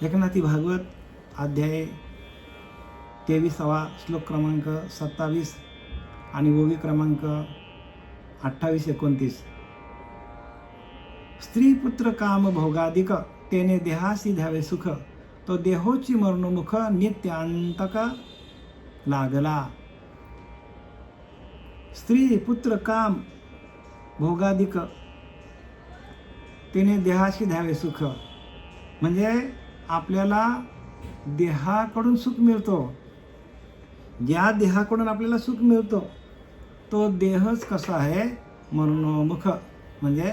एकनाथी भागवत अध्याय 23 श्लोक क्रमांक 27 आणि ओवी क्रमांक 28-29. स्त्री पुत्र काम भोगादिक तेने देहासी द्यावे सुख, तो देहोची मरणोमुख नित्यांतक लागला. स्त्री पुत्र काम भोगादिक तेने देहाशी द्यावे सुख, म्हणजे आपल्याला देहाकडून सुख मिळतो. ज्या देहाकडून आपल्याला सुख मिळतो तो देहच कसा आहे, मरणोमुख, म्हणजे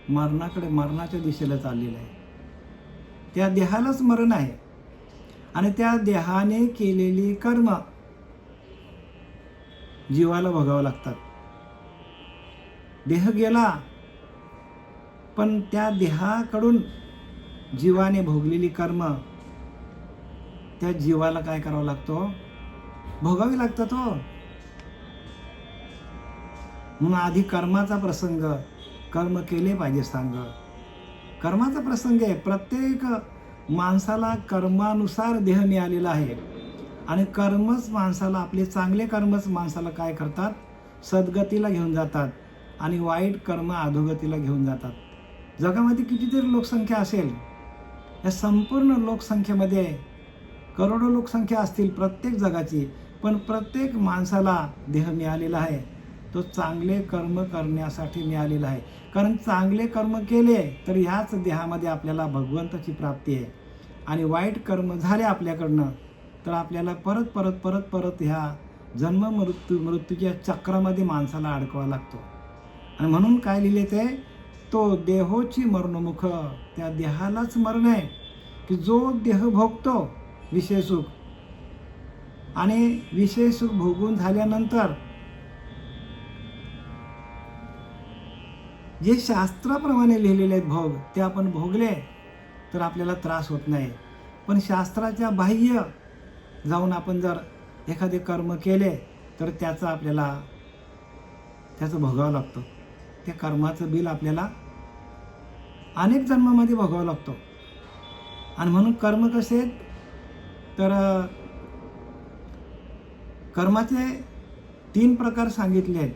मरणाकडे, मरणाच्या दिशेला चाललेला आहे. त्या देहालाच मरण आहे आणि त्या देहाने केलेली कर्म जीवाला भोगावं लागतात. देह गेला पण त्या देहाकडून जीवाने भोगलेली कर्म त्या जीवाला काय करावं लागतो, भोगावी लागतात हो. म्हणून आधी कर्माचा प्रसंग, कर्म केले पाहिजे सांग. कर्माचा प्रसंग आहे. प्रत्येक माणसाला कर्मानुसार देह मिळालेला आहे आणि कर्मच माणसाला, आपले चांगले कर्मच माणसाला काय करतात, सद्गतीला घेऊन जातात आणि वाईट कर्म अधोगतीला घेऊन जातात. जगामध्ये कितीतरी लोकसंख्या असेल, या संपूर्ण लोकसंख्येमध्ये करोडो लोकसंख्या असतील प्रत्येक जगाची, पण प्रत्येक माणसाला देह मिळालेला आहे तो चांगले कर्म करण्यासाठी मिळालेला आहे. कारण चांगले कर्म केले तर ह्याच देहामध्ये आपल्याला भगवंताची प्राप्ती आहे आणि वाईट कर्म झाले आपल्याकडनं तर आपल्याला परत परत परत परत ह्या जन्म मृत्यूच्या चक्रामध्ये माणसाला अडकवावा लागतो. आणि म्हणून काय लिहिले ते, तो देहोची मरणोमुख, त्या देहालाच मरण आहे की जो देह भोगतो विषय सुख, आणि विषय सुख भोगून झाल्यानंतर जे शास्त्राप्रमाणे लिहिलेले आहेत भोग ते आपण भोगले तर आपल्याला त्रास होत नाही. पण शास्त्राच्या बाह्य जाऊन आपण जर एखादे कर्म केले तर आपल्याला त्याचं भोगावं लागतं. त्या कर्माचं बिल आपल्याला अनेक जन्मामध्ये भोगावं लागतो. आणि म्हणून कर्म कसे आहेत तर कर्माचे 3 प्रकार सांगितले आहेत.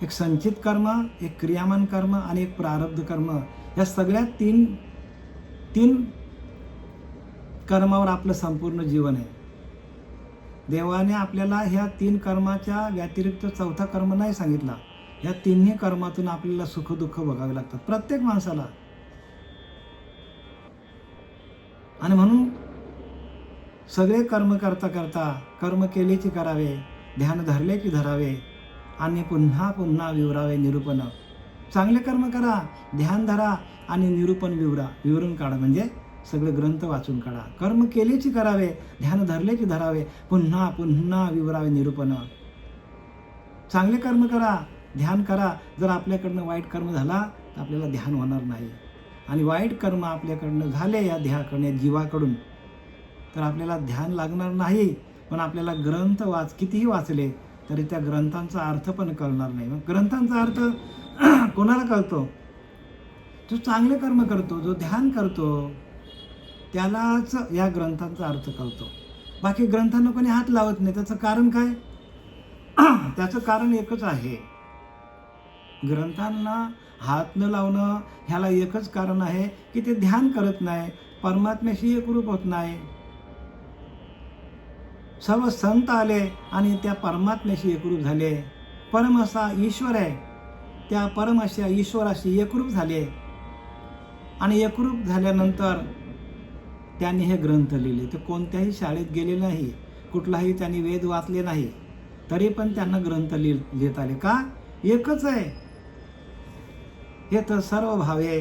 एक संचित कर्म, एक क्रियामान कर्म आणि एक प्रारब्ध कर्म. या सगळ्या तीन कर्मावर आपलं संपूर्ण जीवन आहे. देवाने आपल्याला ह्या 3 कर्माच्या व्यतिरिक्त 4था कर्म नाही सांगितला. या 3ही कर्मातून आपल्याला सुख दुःख भोगावे लागतात प्रत्येक माणसाला. आणि म्हणून सगळे कर्म करता करता कर्म केले की करावे, ध्यान धरले की धरावे आणि पुन्हा पुन्हा विवरावे निरूपण. चांगले कर्म करा, ध्यान धरा आणि निरूपण विवरून काढा, म्हणजे सगळे ग्रंथ वाचून काढा. कर्म केले की करावे, ध्यान धरले की धरावे, पुन्हा पुन्हा विवरावे निरूपण. चांगले कर्म करा, ध्यान करा. जर आपल्याकडनं वाईट कर्म झाला तर आपल्याला ध्यान होणार नाही. आणि वाईट कर्म आपल्याकडनं झाले या देहाकडनं, जीवाकडून, तर आपल्याला ध्यान लागणार नाही. पण आपल्याला ग्रंथ कितीही वाचले तरी त्या ग्रंथांचा अर्थ पण कळणार नाही. मग ग्रंथांचा अर्थ कोणाला कळतो? जो चांगले कर्म करतो, जो ध्यान करतो, त्यालाच या ग्रंथांचा अर्थ कळतो. बाकी ग्रंथांना कोणी हात लावत नाही. त्याचं कारण काय? त्याचं कारण एकच आहे. ग्रंथांना हात न लावणं ह्याला एकच कारण आहे की ते ध्यान करत नाही, परमात्म्याशी एकरूप होत नाही. सर्व संत आले आणि त्या परमात्म्याशी एकरूप झाले. परम असा ईश्वर आहे, त्या परम अशा ईश्वराशी एकरूप झाले आणि एकरूप झाल्यानंतर त्यांनी हे ग्रंथ लिहिले. ते कोणत्याही शाळेत गेले नाही, कुठलाही त्यांनी वेद वाचले नाही, तरी पण त्यांना ग्रंथ लिहिता आले. का? एकच आहे हे तर सर्व भावे,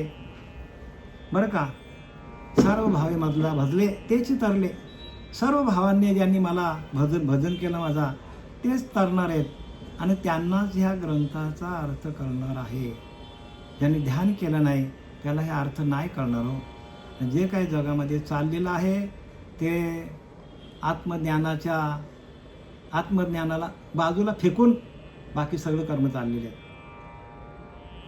बरं का, सर्व भावे मधला भजले तेच तरले. सर्व भावांनी ज्यांनी मला भजन केलं माझा तेच तरणार आहेत आणि त्यांनाच ह्या ग्रंथाचा अर्थ कळणार आहे. ज्यांनी ध्यान केलं नाही त्याला हे अर्थ नाही कळणार हो. जे काही जगामध्ये चाललेलं आहे ते आत्मज्ञानाला बाजूला फेकून बाकी सगळं कर्म चाललेले आहेत.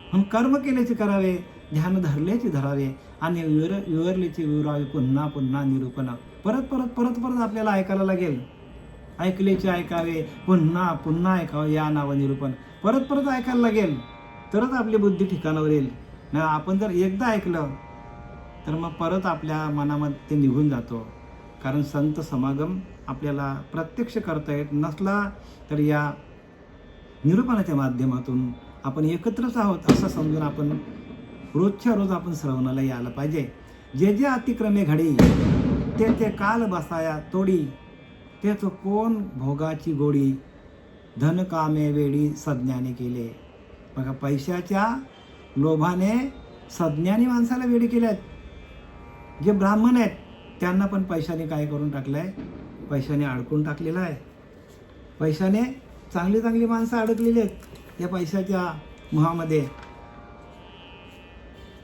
म्हणून कर्म केल्याचे करावे, ध्यान धरलेचे धरावे आणि विवरलेचे विवरावे पुन्हा पुन्हा निरूपण. परत परत परत परत आपल्याला ऐकायला लागेल. ऐकलेचे ऐकावे, पुन्हा पुन्हा ऐकावे, या नाव निरूपण परत परत ऐकायला लागेल, तरच आपली बुद्धी ठिकाणावर येईल. नाही आपण जर एकदा ऐकलं तर मग परत आपल्या मनामध्ये ते निघून जातो. कारण संत समागम आपल्याला प्रत्यक्ष करता येत नसला तर या निरूपणाच्या माध्यमातून आपण एकत्रच आहोत असं समजून आपण रोजच्या रोज आपण श्रवणाला यायला पाहिजे. जे जे अतिक्रमे घडी ते ते काल बसाया तोडी, तेच कोण भोगाची गोडी, धन कामे वेळी सज्ञाने केले. बघा, पैशाच्या लोभाने सज्ञानी माणसाला वेडी केल्यात. जे ब्राह्मण आहेत त्यांना पण पैशाने काय करून टाकलंय, पैशाने अडकून टाकलेलं आहे. पैशाने चांगली चांगली माणसं अडकलेली आहेत या पैशाच्या मोहामध्ये.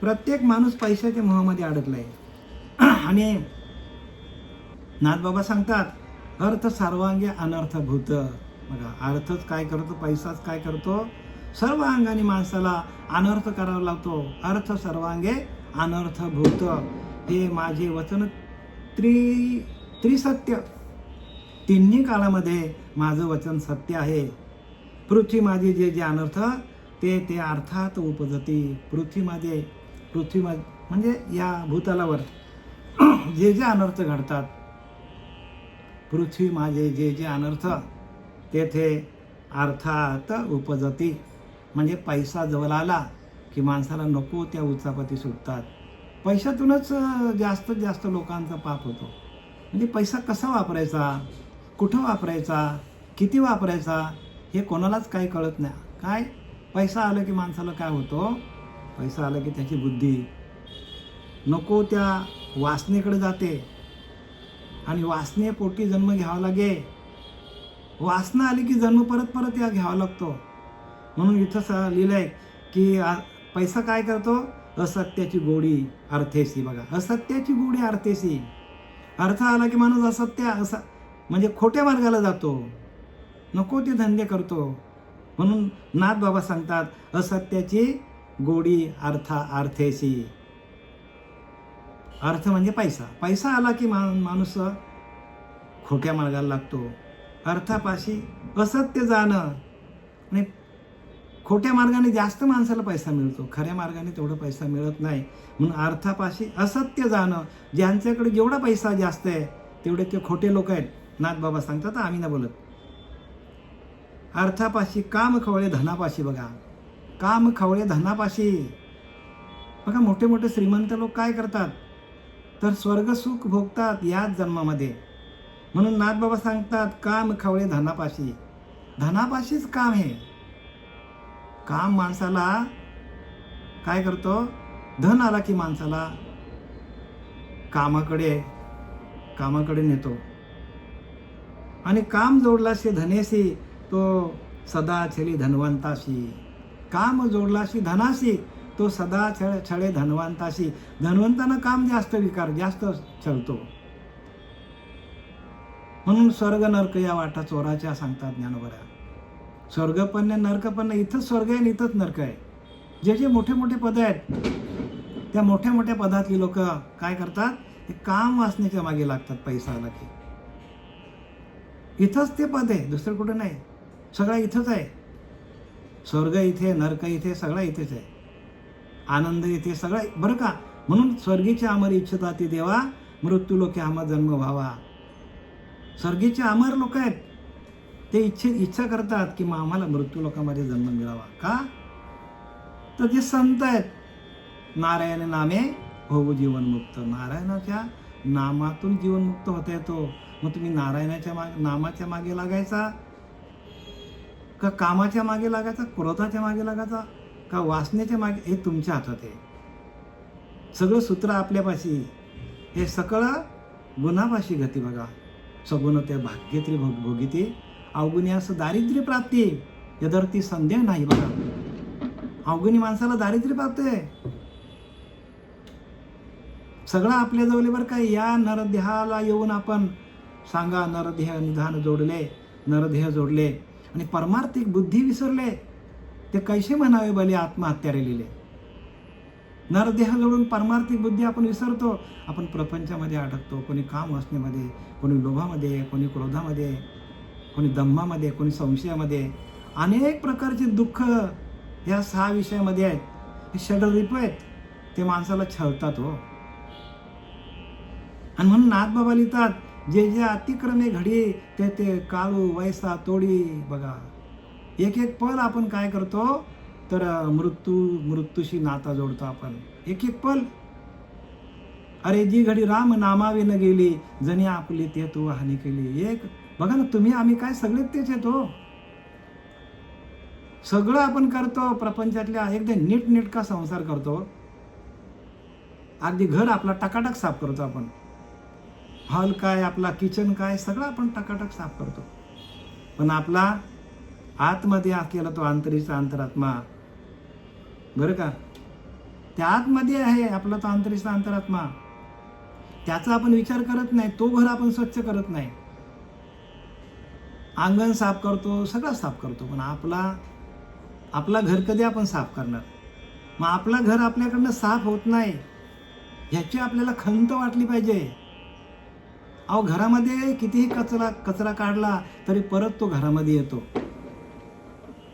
प्रत्येक माणूस पैशाच्या मोहामध्ये अडकलाय. आणि नाथबाबा सांगतात अर्थ सर्वांगी अनर्थभूत. बघा, अर्थच काय करतो, पैसाच काय करतो, सर्व अंगाने माणसाला अनर्थ करावा लागतो. अर्थ सर्वांगे अनर्थभूत, हे माझे वचन त्रिसत्य, तिन्ही काळामध्ये माझं वचन सत्य आहे. पृथ्वी माझे जे जे अनर्थ ते ते अर्थात उपजती. पृथ्वी म्हणजे या भूतलावर जे जे अनर्थ घडतात, पृथ्वी माझे जे जे अनर्थ तेथे अर्थात उपजती. म्हणजे पैसा जवळ आला की माणसाला नको त्या उचापती सुटतात. पैशातूनच जास्तीत जास्त लोकांचा पाप होतो. म्हणजे पैसा कसा वापरायचा, कुठं वापरायचा, किती वापरायचा हे कोणालाच काही कळत नाही. काय पैसा आला की माणसाला काय होतो, पैसा आला की त्याची बुद्धी नको त्या वासनेकडे जाते आणि वासनेपोटी जन्म घ्यावा लागे. वासना आली की जन्म परत परत या घ्यावा लागतो. म्हणून इथं लिहिलंय की पैसा काय करतो, असत्याची गोडी अर्थेसी. बघा, असत्याची गोडी अर्थेसी. अर्थ आला की माणूस असत्य म्हणजे खोट्या मार्गाला जातो, नको ते धंदे करतो. म्हणून नाथबाबा सांगतात असत्याची गोडी अर्थेसी. अर्थ म्हणजे पैसा. पैसा आला की माणूस खोट्या मार्गाला लागतो. अर्थापाशी असत्य जाणं, आणि खोट्या मार्गाने जास्त माणसाला पैसा मिळतो, खऱ्या मार्गाने तेवढा पैसा मिळत नाही. म्हणून अर्थापाशी असत्य जाणं, ज्यांच्याकडे जेवढा पैसा जास्त आहे तेवढे ते खोटे लोक आहेत. नाथबाबा सांगतात, आम्ही नाही बोलत. अर्थापाशी काम खवळे धनापाशी. बघा, काम खवळे धनापाशी. बघा, मोठे मोठे श्रीमंत लोक काय करतात तर स्वर्ग सुख भोगतात याच जन्मामध्ये. म्हणून नाथबाबा सांगतात काम खवळे धनापाशी. धनापाशीच काम आहे. काम माणसाला काय करतो, धन आला की माणसाला कामाकडे नेतो. आणि काम जोडलाशी धनेशी, तो सदा छळी धनवंताशी. काम जोडलाशी धनाशी, तो सदा छळे धनवंताशी. धनवंतांना काम जास्त जास्त छळतो. म्हणून स्वर्ग नरक या वाटा चोराच्या सांगतात ज्ञानोबा. स्वर्ग पण नाही, नरक पण नाही. इथंच स्वर्ग आहे आणि इथंच नरक आहे. जे जे मोठे मोठे पद आहेत त्या मोठ्या मोठ्या पदातली लोक काय करतात, ते काम वासनेच्या मागे लागतात. पैसा आला की इथंच ते पद आहे, दुसरं कुठं नाही. सगळं इथंच आहे. स्वर्ग इथे, नरक इथे, सगळं इथेच आहे. आनंद इथे, सगळं बरं का. म्हणून स्वर्गीचे अमर इच्छता ती देवा, मृत्यू लोके आम्हा जन्म व्हावा. स्वर्गीचे अमर लोक आहेत, ते इच्छा करतात की आम्हाला मृत्यू लोकांमध्ये जन्म मिळावा. का तर जे संत आहेत, नारायण नामे होऊ जीवनमुक्त. नारायणाच्या नामातून जीवनमुक्त होता येतो. मग तुम्ही नारायणाच्या नामाच्या मागे लागायचा का कामाच्या मागे लागायचा, क्रोधाच्या मागे लागायचा का वासनेच्या मागे, हे तुमच्या हातात आहे. सगळं सूत्र आपल्यापाशी. हे सगळं गुणापाशी गती. बघा, सगुण त्या भाग्यत्री भोगिती, अवगुणी असं दारिद्र्य प्राप्ती, यदर्थी संदेह नाही. बघा, अवगुणी माणसाला दारिद्र्य प्राप्त आहे. सगळं आपल्या जवळ बरं का. या नरदेहाला येऊन आपण सांगा, नरदेह निधान जोडले, नरदेह जोडले आणि परमार्थिक बुद्धी विसरले, ते कैसे म्हणावे भले आत्महत्या लिहिले. नरदेह जोडून पारमार्थिक बुद्धी आपण विसरतो. आपण प्रपंचामध्ये अडकतो. कोणी काम वासनेमध्ये, कोणी लोभामध्ये, कोणी क्रोधामध्ये, कोणी दंभामध्ये, कोणी संशयामध्ये. अनेक प्रकारचे दुःख या 6 विषयामध्ये आहेत. हे षड्रिप आहेत. ते माणसाला छळतात हो. आणि म्हणून नाथबाबा लिहितात, जे जे अतिक्रमे घडी ते काळू वैसा तोडी. बघा, एक एक पल आपण काय करतो तर मृत्यूशी नाता जोडतो आपण. एक एक पल. अरे जी घडी राम नामावे न गेली, जणी आपली ते तू हानी केली. एक बघा ना, तुम्ही आम्ही काय सगळे तेच येतो. सगळं आपण करतो प्रपंचातल्या एकदम नीटनेटका संसार करतो. अगदी घर आपला टकाटक साफ करतो आपण. हॉल काय, आपला किचन काय, सगळं आपण टकाटक साफ करतो. पण आपला आतमध्ये असलेला तो अंतरीचा अंतरात्मा, बरं का, त्या आतमध्ये आहे आपला तो अंतरीचा अंतरात्मा. त्याचा आपण विचार करत नाही. तो घर आपण स्वच्छ करत नाही. अंगण साफ करतो, सगळं साफ करतो, पण आपला घर कधी आपण साफ करणार? मग आपला घर आपल्याकडनं साफ होत नाही, ह्याची आपल्याला खंत वाटली पाहिजे. अहो, घरामध्ये कितीही कचरा काढला तरी परत तो घरामध्ये येतो.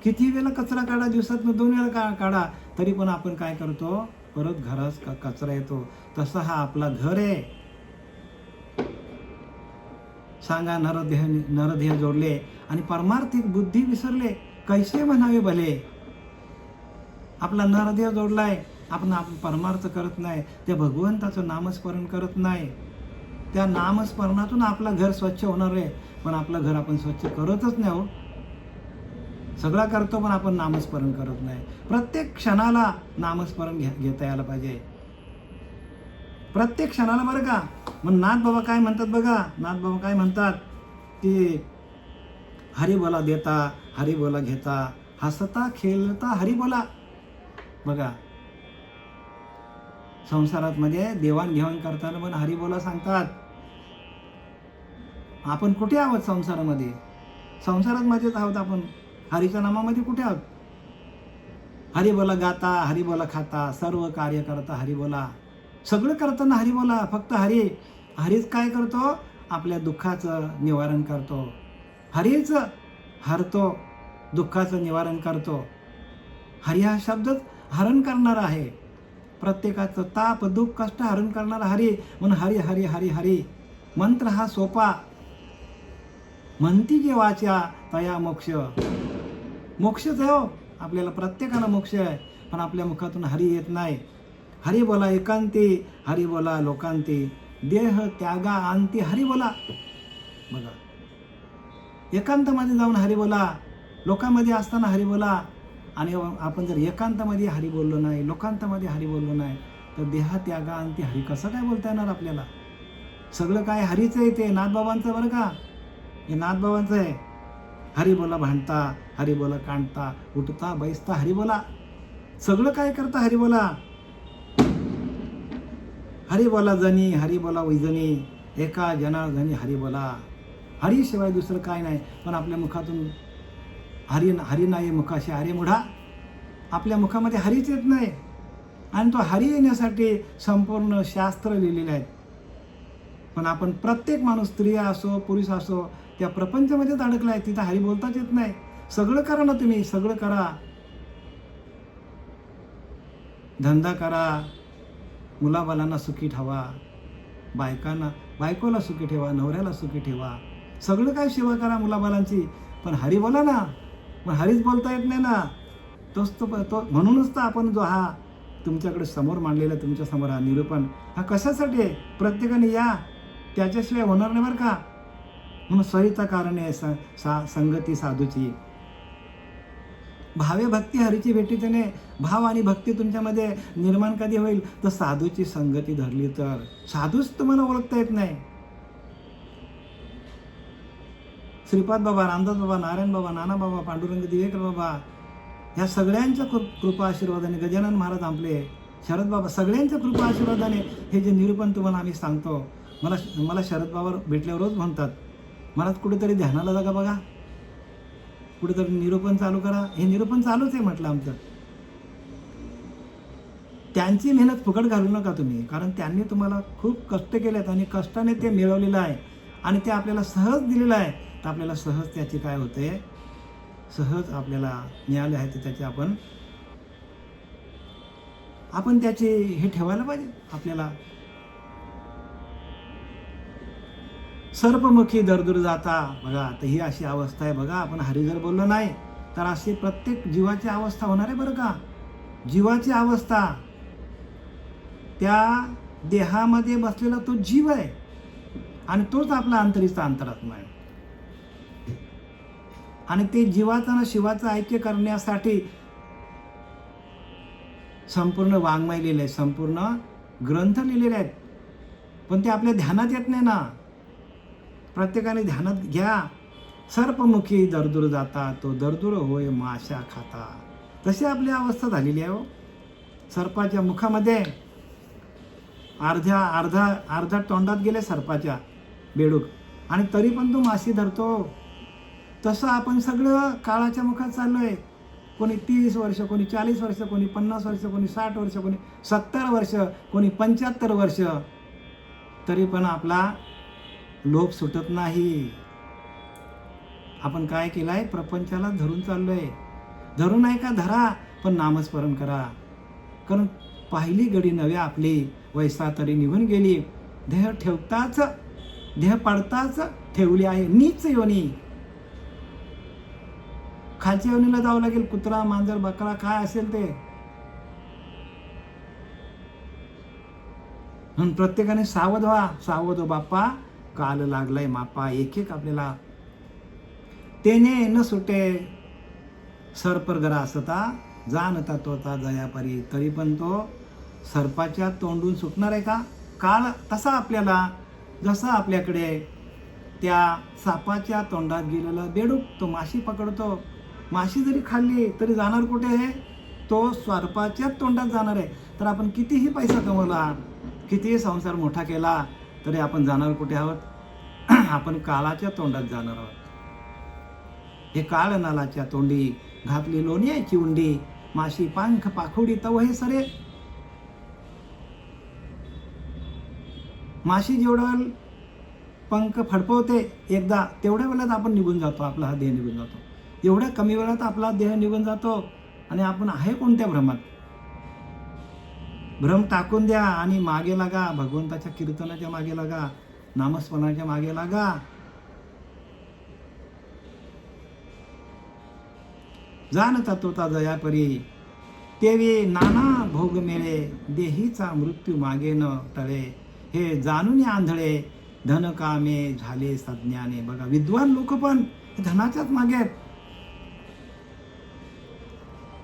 किती वेळा कचरा काढा, दिवसातनं 2 वेळा काढा, तरी पण आपण काय करतो, परत घरात कचरा येतो. तसा हा आपला घर आहे. सांगा, नरदेह जोडले आणि परमार्थिक बुद्धी विसरले, कैसे म्हणावे भले. आपला नरदेह जोडलाय, आपण परमार्थ करत नाही, त्या भगवंताचं नामस्मरण करत नाही. त्या नामस्मरणातून आपलं घर स्वच्छ होणार आहे, पण आपलं घर आपण स्वच्छ करतच नाही हो. सगळं करतो पण आपण नामस्मरण करत नाही. प्रत्येक क्षणाला नामस्मरण घेता यायला पाहिजे, प्रत्येक क्षणाला, बरं का. मग नाथबाबा काय म्हणतात बघा, नाथबाबा काय म्हणतात की हरी बोला देता, हरी बोला घेता, हसता खेळता हरी बोला. बघा, संसारात मध्ये देवाणघेवाण करताना पण हरी बोला सांगतात. आपण कुठे आहोत संसारामध्ये? संसारात मध्येच आहोत आपण. हरीच्या नामामध्ये कुठे आहोत? हरी बोला गाता, हरी बोला खाता, सर्व कार्य करता हरी बोला. सगळं करताना हरी बोला. फक्त हरीच काय करतो? आपल्या दुःखाचं निवारण करतो. हरीच हरतो, दुःखाचं निवारण करतो. हरी हा शब्दच हरण करणारा आहे. प्रत्येकाचं ताप दुःख कष्ट हरण करणारा हरी. म्हणून हरी हरी हरी हरी मंत्र हा सोपा. म्हणती जे वाचा तया मोक्ष. मोक्षच आहे हो. आपल्याला प्रत्येकाला मोक्ष आहे, पण आपल्या मुखातून हरी येत नाही. हरी बोला एकांती, हरी बोला लोकांती, देह त्यागा अंती हरी बोला. बघा, एकांतामध्ये जाऊन हरी बोला, लोकांमध्ये असताना हरी बोला. आणि आपण जर एकांतामध्ये हरी बोललो नाही, लोकांतामध्ये हरी बोललो नाही, तर देह त्यागा अंती हरी कसं काय बोलता येणार आपल्याला? सगळं काय हरीचं आहे. ते नाथबाबांचं, बरं का, हे नाथबाबांचं आहे. हरी बोला भांडता, हरी बोला कांडता, उठता बैसता हरी बोला. सगळं काय करता हरी बोला. हरी बोला जनी, हरी बोला वैजनी, एका जनार्दनी हरी बोला. हरी शिवाय दुसरं काय नाही. पण आपल्या मुखातून हरी नाही मुखाशी हरी मुढा. आपल्या मुखामध्ये हरीच येत नाही. आणि तो हरी येण्यासाठी संपूर्ण शास्त्र लिहिलेले आहेत. पण आपण प्रत्येक माणूस, स्त्रिया असो पुरुष असो, त्या प्रपंचामध्येच अडकला आहे. तिथं हरी बोलताच येत नाही. सगळं करा ना तुम्ही, सगळं करा. धंदा करा, मुलाबालांना सुखी ठेवा, बायकोला सुखी ठेवा, नवऱ्याला सुखी ठेवा, सगळं काय सेवा करा मुलाबालांची. पण हरी बोला ना. पण हरीच बोलता येत नाही ना. तो म्हणूनच तर आपण जो हा तुमच्याकडे समोर मांडलेला, तुमच्या समोर हा निरूपण, हा कशासाठी आहे? प्रत्येकाने या, त्याच्याशिवाय होणार नाही बरं का. म्हणून सरिता कारण आहे संगती साधूची. भावे भक्ती हरीची भेटी त्याने. भाव आणि भक्ती तुमच्यामध्ये निर्माण कधी होईल? तर साधूची संगती धरली तर. साधूच तुम्हाला ओळखता येत नाही. श्रीपाद बाबा, रामदास बाबा, नारायण बाबा, नाना बाबा, पांडुरंग दिवेकर बाबा, ह्या सगळ्यांच्या कृपा आशीर्वादाने, गजानन महाराज आपले, शरद बाबा, सगळ्यांच्या कृपा आशीर्वादाने हे जे निरूपण तुम्हाला आम्ही सांगतो. मला शरद बाबा भेटल्यावर रोज म्हणतात, मला कुठेतरी ध्यानाला जागा बघा, कुठेतरी निरूपण चालू करा. हे निरूपण चालूच आहे म्हटलं आमचं. त्यांची मेहनत फुकट घालू नका तुम्ही, कारण त्यांनी तुम्हाला खूप कष्ट केलेत आणि कष्टाने ते मिळवलेलं आहे आणि ते आपल्याला सहज दिलेलं आहे. तर आपल्याला सहज त्याची काय होते, सहज आपल्याला मिळाले आहे, तर त्याचे आपण त्याचे हे ठेवायला पाहिजे. आपल्याला सर्पमुखी दरदूर जाता, बघा तर ही अशी अवस्था आहे. बघा आपण हरी जर बोललो नाही तर अशी प्रत्येक जीवाची अवस्था होणार आहे बरं का. जीवाची अवस्था, त्या देहामध्ये बसलेला तो जीव आहे आणि तोच आपला अंतरीचा अंतरात्मा आहे. आणि ते जीवाचं आणि शिवाचं ऐक्य करण्यासाठी संपूर्ण वाङ्मय लिहिले आहे, संपूर्ण ग्रंथ लिहिलेले आहेत, पण ते आपल्या ध्यानात येत नाही ना. प्रत्येकाने ध्यानात घ्या. सर्पमुखी दरदूर जाता, तो दरदूर होय माशा खाता. तशी आपली अवस्था झालेली आहे हो. सर्पाच्या मुखामध्ये अर्धा तोंडात गेले सर्पाच्या बेडूक, आणि तरी पण तो माशी धरतो. तसं आपण सगळं काळाच्या मुखात चाललोय. कोणी 30 वर्ष, कोणी 40 वर्ष, कोणी 50 वर्ष, कोणी 60 वर्ष, कोणी 70 वर्ष, कोणी 75 वर्ष, तरी पण आपला लोभ सुटत नाही. आपण काय केलंय, प्रपंचाला धरून चाललोय. धरू नाही का, धरा, पण नामस्मरण करा. कारण पहिली घडी नव्या आपली वैसा तरी निघून गेली. देह पडताच ठेवली आहे नीच योनी. खालच्या योनीला जावं लागेल. कुत्रा, मांजर, बकरा काय असेल ते. म्हणून प्रत्येकाने सावध व्हा. सावध हो बाप्पा, काल लागलाय मापा. एक आपल्याला तेने न सुटे सर्पगरा असता, जाणता तोता जयापरी. तरी पण तो सर्पाच्या तोंडून सुटणार आहे का काल? तसा आपल्याला, जसा आपल्याकडे त्या सापाच्या तोंडात गेलेला बेडूक तो माशी पकडतो. माशी जरी खाल्ली तरी जाणार कुठे आहे, तो सर्पाच्या तोंडात जाणार आहे. तर आपण कितीही पैसा कमवला, कितीही संसार मोठा केला, तरी आपण जाणार कुठे आहोत? आपण काळाच्या तोंडात जाणार आहोत. हे काळ नालाच्या तोंडी घातली लोण्याची उंडी, माशी पंख पाखुडी तव हे सरे. माशी जेवढं पंख फडफवते एकदा, तेवढ्या वेळात आपण निघून जातो. आपला हा देह निघून जातो. एवढ्या कमी वेळात आपला देह निघून जातो. आणि आपण आहे कोणत्या भ्रमात? भ्रम टाकून द्या आणि मागे लागा. भगवंताच्या कीर्तनाच्या मागे लागा, नामस्मरणाच्या मागे लागा. जाणता तोता जयापरी, तेवे नाना भोग मेळे, देहीचा मृत्यू मागे न टळे. हे जाणून आंधळे, धन कामे झाले सज्ञाने. बघा विद्वान लोक पण धनाच्याच मागे आहेत.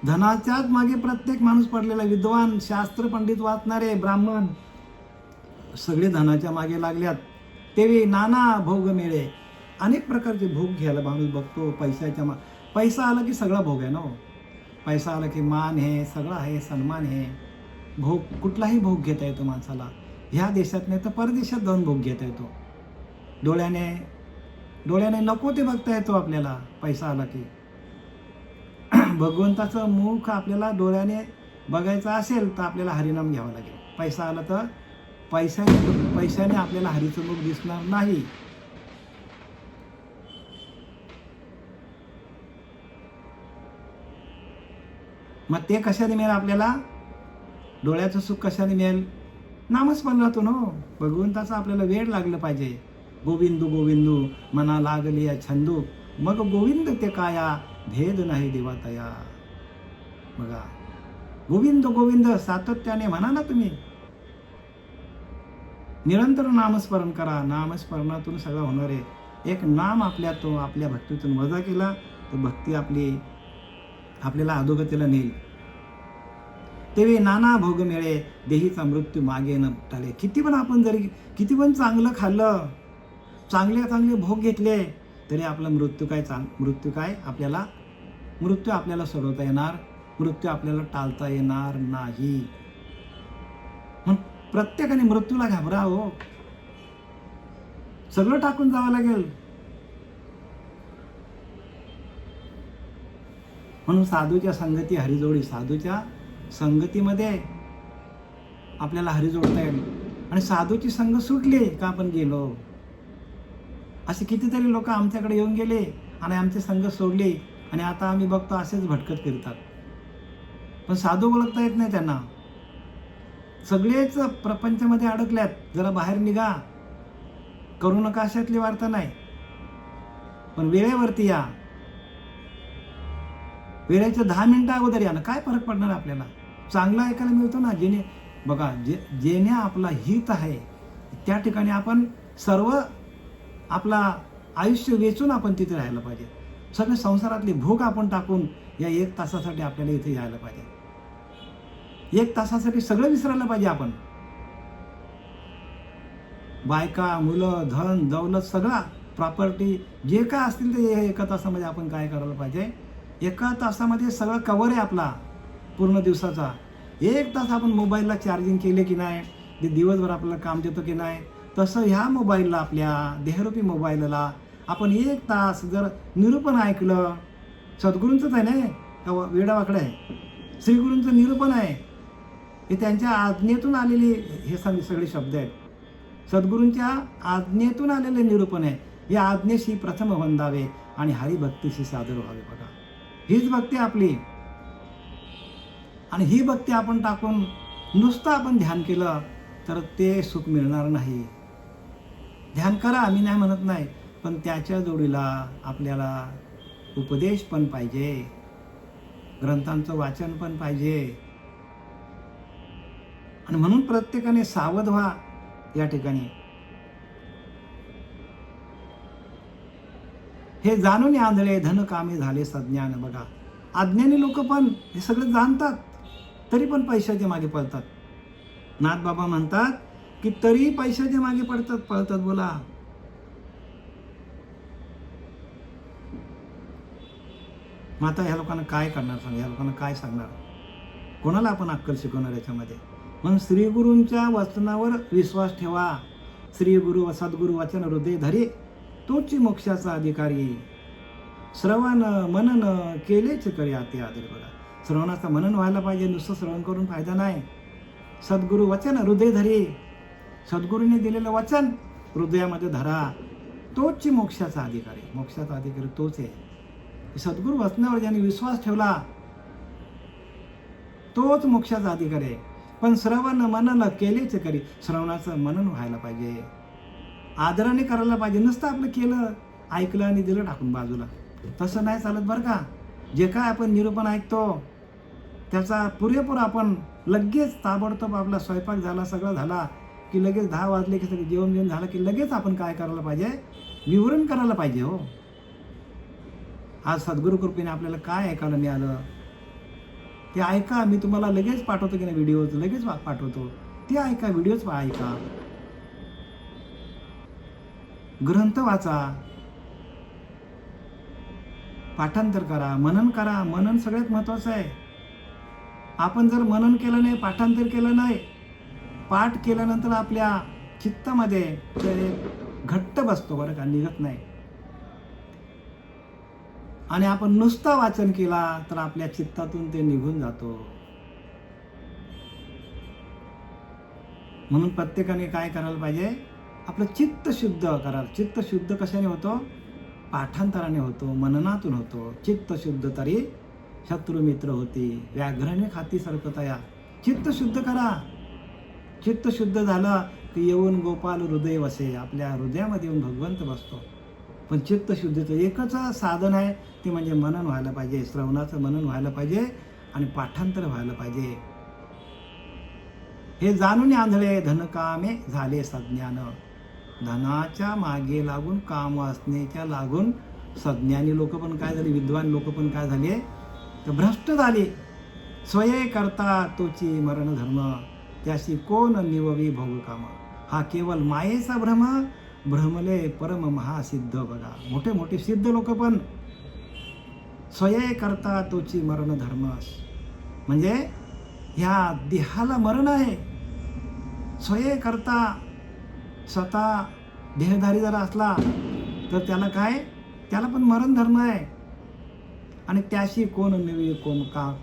धनाच्याच मागे प्रत्येक माणूस पडलेला. विद्वान, शास्त्र पंडित वाचणारे, ब्राह्मण सगळे धनाच्या मागे लागल्यात. तेवे नाना भोग मिळे. अनेक प्रकारचे भोग घ्यायला माणूस बघतो. पैसा आला की सगळा भोग आहे ना. पैसा आला की मान आहे, सगळं आहे, सन्मान आहे. भोग, कुठलाही भोग घेता येतो माणसाला. ह्या देशात नाही तर परदेशात जाऊन भोग घेता येतो. डोळ्याने नको ते बघता येतो आपल्याला. पैसा आला की भगवंताचं मुख आपल्याला डोळ्याने बघायचं असेल तर आपल्याला हरिनाम घ्यावं लागेल. पैसा आला तर पैशाने आपल्याला हरीचं मुख दिसणार नाही. मग ते कशाने मिळेल आपल्याला? डोळ्याचं सुख कशाने मिळेल? नामस्मरणातून हो. भगवंताचा आपल्याला वेळ लागलं पाहिजे. गोविंदू गोविंदू मना लागली या छंदू, मग गोविंद ते काया, भेद नाही देवातया. बघा गोविंद गोविंद सातत्याने म्हणा ना तुम्ही. निरंतर नामस्मरण करा. नामस्मरणातून सगळं होणार आहे. एक नाम आपल्या भक्तीतून वजा केला तर भक्ती आपल्याला अधोगतीला नेईल. तेवे नाना भोग मिळे, देहीचा मृत्यू मागे न टळे. किती पण चांगलं खाल्लं, चांगले भोग घेतले, तरी आपला मृत्यू काय आपल्याला सोडवता येणार, मृत्यू आपल्याला टाळता येणार नाही. म्हणून प्रत्येकाने मृत्यूला घाबरा हो. सगळं टाकून जावं लागेल. म्हणून साधूच्या संगती हरिजोडी. साधूच्या संगतीमध्ये आपल्याला हरी जोडता येईल. आणि साधूची संग सुटली का आपण गेलो. असे कितीतरी लोक आमच्याकडे येऊन गेले आणि आमचे संघ सोडले आणि आता आम्ही बघतो असेच भटकत फिरतात. पण साधू ओळखता येत नाही त्यांना. सगळेच प्रपंचामध्ये अडकल्यात. जरा बाहेर निघा. करू नका अशातली वार्ता नाही, पण वेळेवरती या. वेळेच्या 10 मिनिटं अगोदर या ना. काय फरक पडणार आपल्याला. चांगलं ऐकायला मिळतो ना. जेणे बघा जेणे आपला हित आहे त्या ठिकाणी आपण सर्व आपला आयुष्य वेचून आपण तिथे राहायला पाहिजे. सगळे संसारातली भूक आपण टाकून या 1 तासासाठी आपल्याला इथे यायला पाहिजे. 1 तासासाठी सगळं विसरायला पाहिजे आपण. बायका, मुलं, धन, दौलत, सगळा प्रॉपर्टी जे काय असतील ते 1 तासामध्ये आपण काय करायला पाहिजे. 1 तासामध्ये सगळं कव्हर आहे आपला पूर्ण दिवसाचा. 1 तास आपण मोबाईलला चार्जिंग केले की नाही, ते दिवसभर आपल्याला काम देतो की नाही, तसं ह्या मोबाईलला, आपल्या देहरूपी मोबाईलला आपण 1 तास जर निरूपण ऐकलं. सद्गुरूंचंच आहे ना, का वेडावाकडं आहे. श्रीगुरूंचं निरूपण आहे. हे त्यांच्या आज्ञेतून आलेले हे सगळे शब्द आहेत. सद्गुरूंच्या आज्ञेतून आलेले निरूपण आहे. या आज्ञेशी प्रथम वंदावे आणि हरिभक्तीशी सादर व्हावे. बघा, हीच भक्ती आपली. आणि ही भक्ती आपण टाकून नुसतं आपण ध्यान केलं तर ते सुख मिळणार नाही. ध्यान करा, मी नाही म्हणत नाही, पण त्याच्या जोडीला आपल्याला उपदेश पण पाहिजे, ग्रंथांचं वाचन पण पाहिजे. आणि म्हणून प्रत्येकाने सावध व्हा या ठिकाणी. हे जाणून आंधळे धन कामे झाले सज्ञान. बघा, अज्ञानी लोक पण हे सगळं जाणतात तरी पण पैशाच्या मागे पळतात. नाथबाबा म्हणतात की तरी पैशाच्या मागे पळतात. बोला, मग आता ह्या लोकांना काय करणार सांगा. ह्या लोकांना काय सांगणार. कोणाला आपण अक्कल शिकवणार याच्यामध्ये. म्हणून श्रीगुरूंच्या वचनावर विश्वास ठेवा. श्री गुरु व सद्गुरु वचन हृदय धरी तोची मोक्षाचा अधिकारी. श्रवण मनन केलेच करी आते आदर. बघा, श्रवणाचं मनन व्हायला पाहिजे. नुसतं श्रवण करून फायदा नाही. सद्गुरु वचन हृदय धरी. सद्गुरूने दिलेलं वचन हृदयामध्ये धरा. तोच मोक्षाचा अधिकारी. मोक्षाचा अधिकारी तोच आहे. सद्गुरु वचनावर ज्याने विश्वास ठेवला तोच मोक्षाचा अधिकारी आहे. पण श्रवण मनन केलेच करी. श्रवणाचं मनन व्हायला पाहिजे. आदराने करायला पाहिजे. नुसतं आपलं केलं, ऐकलं आणि दिलं टाकून बाजूला, तसं नाही चालत बरं का. जे काय आपण निरूपण ऐकतो त्याचा पुरेपूर आपण लगेच ताबडतोब आपला स्वयंपाक झाला, सगळं झाला की लगेच 10 वाजले की सगळं जेवण झालं की लगेच आपण काय करायला पाहिजे, विवरण करायला पाहिजे. हो, आज सद्गुरू कृपेने आपल्याला काय ऐकायला मिळालं ते ऐका. मी तुम्हाला लगेच पाठवतो की नाही व्हिडिओ, लगेच पाठवतो. ते ऐका, व्हिडिओच ऐका, ग्रंथ वाचा, पाठांतर करा, मनन करा. मनन सगळ्यात महत्वाचं आहे. आपण जर मनन केलं नाही, पाठांतर केलं नाही, पाठ केल्यानंतर आपल्या चित्तामध्ये ते घट्ट बसतो बरं का, निघत नाही. आणि आपण नुसतं वाचन केला तर आपल्या चित्तातून ते निघून जातो. म्हणून प्रत्येकाने काय करायला पाहिजे, आपलं चित्त शुद्ध करा. चित्त शुद्ध कशाने होतो? पाठांतराने होतो, मननातून होतो. चित्त शुद्ध तरी शत्रू मित्र होती, व्याघ्रणे खाती सर्पतया. चित्त शुद्ध करा. चित्त शुद्ध झालं की येऊन गोपाल हृदय वसे. आपल्या हृदयामध्ये येऊन भगवंत बसतो. पण चित्त शुद्धीचं एकच साधन आहे, ते म्हणजे मनन व्हायला पाहिजे. श्रवणाचं मनन व्हायला पाहिजे आणि पाठांतर व्हायला पाहिजे. हे जाणून आंधळे धनकामे झाले सज्ञान. धनाच्या मागे लागून, काम वासनेच्या लागून सज्ञानी लोक पण काय झाले, विद्वान लोक पण काय झाले, तर भ्रष्ट झाले. स्वये करता तोची मरण धर्म, त्याशी कोण निववी भोग काम. हा केवळ मायेचा भ्रम, भ्रमले परम महासिद्ध. बघा, मोठे मोठे सिद्ध लोक पण स्वये करता तोची मरण धर्म, म्हणजे ह्या देहाला मरण आहे. स्वये करता, स्वतः देहधारी जर असला तर त्याला काय, त्याला पण मरण धर्म आहे. आणि त्याशी कोण निववी कोण काम,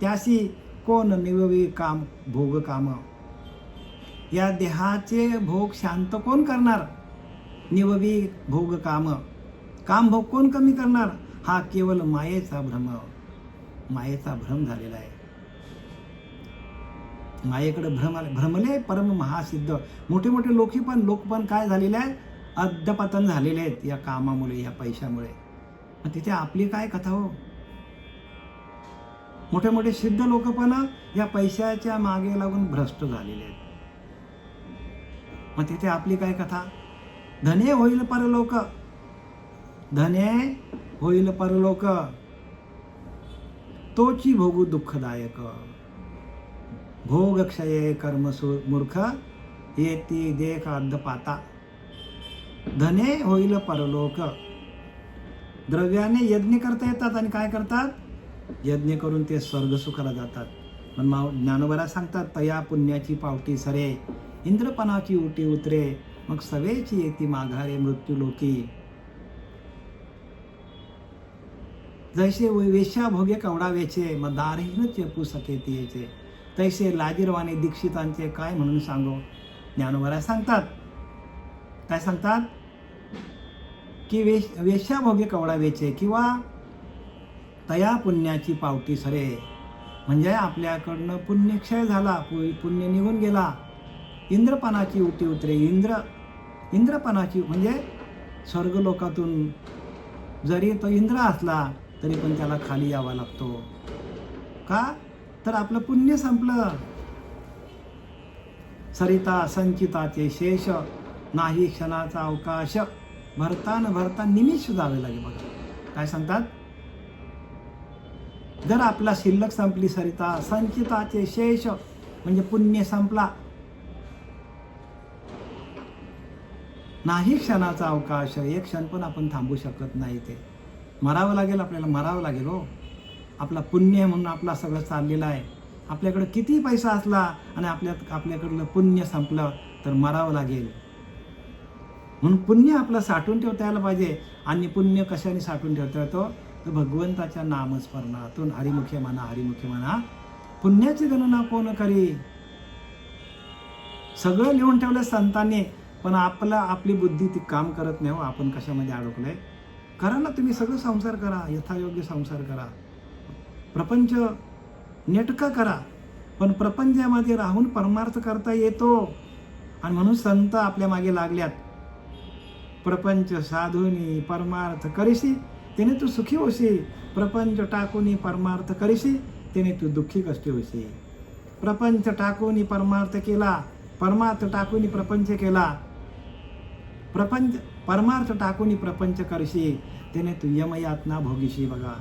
त्याशी कोण निववी काम भोग काम. या देहाचे भोग शांत कोण करणार? निववी भोग काम, काम भोग कोण कमी करणार? हा केवळ मायेचा भ्रम, मायेचा भ्रम झालेला आहे. मायेकडे भ्रमले परम महासिद्ध. मोठे मोठे लोक पण काय झालेले आहेत? अधपतन झालेले आहेत या कामामुळे, या पैशामुळे. मग तिथे आपली काय कथा हो? मोठे मोठे सिद्ध लोक पण या पैशाच्या मागे लागून भ्रष्ट झालेले आहेत. मग तिथे आपली काय कथा? धने होईल परलोक, धने होईल परलोक, तोची भोगू दुःखदायक. भोग क्षये कर्म मूर्ख, येती देख अधपाता. धने होईल परलोक. द्रव्याने यज्ञ करता येतात आणि काय करतात? यज्ञ करून ते स्वर्ग सुखाला जातात. पण ज्ञानोबा सांगतात, तया पुण्याची पावटी सरे, इंद्रपणाची उटी उतरे, मग सवेची येती माघारे मृत्यू लोकी. जैसे वेश्या भोगे कवडावेचे, मग दारहीन चेपू सके तियेचे. तैसे लाजीरवाने दीक्षितांचे काय म्हणून सांगो. ज्ञानोबा सांगतात, काय सांगतात? की वेश्या भोगे कवडावेचे किंवा तया पुण्याची पावटी सरे, म्हणजे आपल्याकडनं पुण्यक्षय झाला, पुण्य निघून गेला. इंद्रपणाची उटी उतरे, इंद्रपणाची म्हणजे स्वर्गलोकातून जरी तो इंद्र असला तरी पण त्याला खाली यावा लागतो. का? तर आपलं पुण्य संपलं. सरिता संचिताचे शेष, नाही क्षणाचा अवकाश, भरता न भरता निमिष जावे लागे. बघा काय सांगतात? जर आपला शिल्लक संपली, सरिता संचिताचे शेष म्हणजे पुण्य संपला, नाही क्षणाचा अवकाश, एक क्षण पण आपण थांबू शकत नाही. ते मरावं लागेल, आपल्याला मरावं लागेल हो. आपला पुण्य म्हणून आपला सगळं चाललेलं आहे. आपल्याकडे किती पैसा असला आणि आपल्याकडलं पुण्य संपलं तर मरावं लागेल. म्हणून पुण्य आपलं साठवून ठेवता यायला पाहिजे. आणि पुण्य कशाने साठवून ठेवता येतो? तर भगवंताच्या नामस्मरणातून. हरिमुखे म्हणा, हरिमुखे म्हणा, पुण्याची गणना कोण करी. सगळं लिहून ठेवलं संतांनी, पण आपली बुद्धी ती काम करत नाही हो. आपण कशामध्ये अडकलोय? करा ना तुम्ही, सगळं संसार करा, यथायोग्य संसार करा, प्रपंच नेटका करा, पण प्रपंचामध्ये राहून परमार्थ करता येतो. आणि म्हणून संत आपल्या मागे लागल्यात. प्रपंच साधूनी परमार्थ करीशी, त्याने तू सुखी होशी. प्रपंच टाकूनी परमार्थ करीशी, त्याने तू दुःखी कष्टी होशी. प्रपंच टाकूनी परमार्थ केला, परमार्थ टाकूनी प्रपंच केला, परमार्थ टाकूनी प्रपंच करशी, त्याने तू यमयातना भोगीशी. बघा,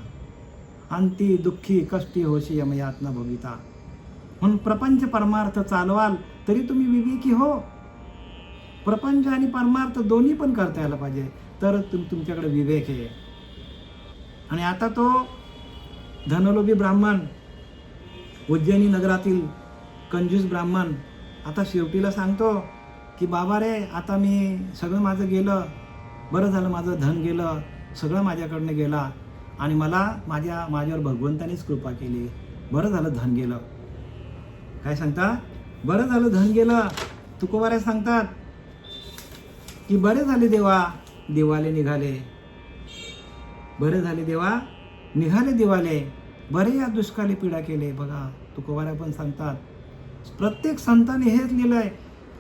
अंती दुःखी कष्टी होशी यमयातना भोगिता. म्हणून प्रपंच परमार्थ चालवाल तरी तुम्ही विवेकी हो. प्रपंच आणि परमार्थ दोन्ही पण करता यायला पाहिजे, तर तुमच्याकडे विवेक आहे. आणि आता तो धनलोभी ब्राह्मण, उज्जैनी नगरातील कंजूस ब्राह्मण, आता शेवटीला सांगतो की बाबा रे, आता मी सगळं माझं गेलं, बरं झालं, माझं धन गेलं, सगळं माझ्याकडनं गेला आणि मला माझ्यावर भगवंतानेच कृपा केली. बरं झालं धन गेलं. काय सांगता? बरं झालं धन गेलं. तुकोबारे सांगतात की बरे झाले देवा, दिवाले निघाले. बरे झाले देवा, निघाले दिवाले, बरे या दुष्काळी पीडा केले. बघा तुकोबारे पण सांगतात. प्रत्येक संतांनी हेच लिहिलंय.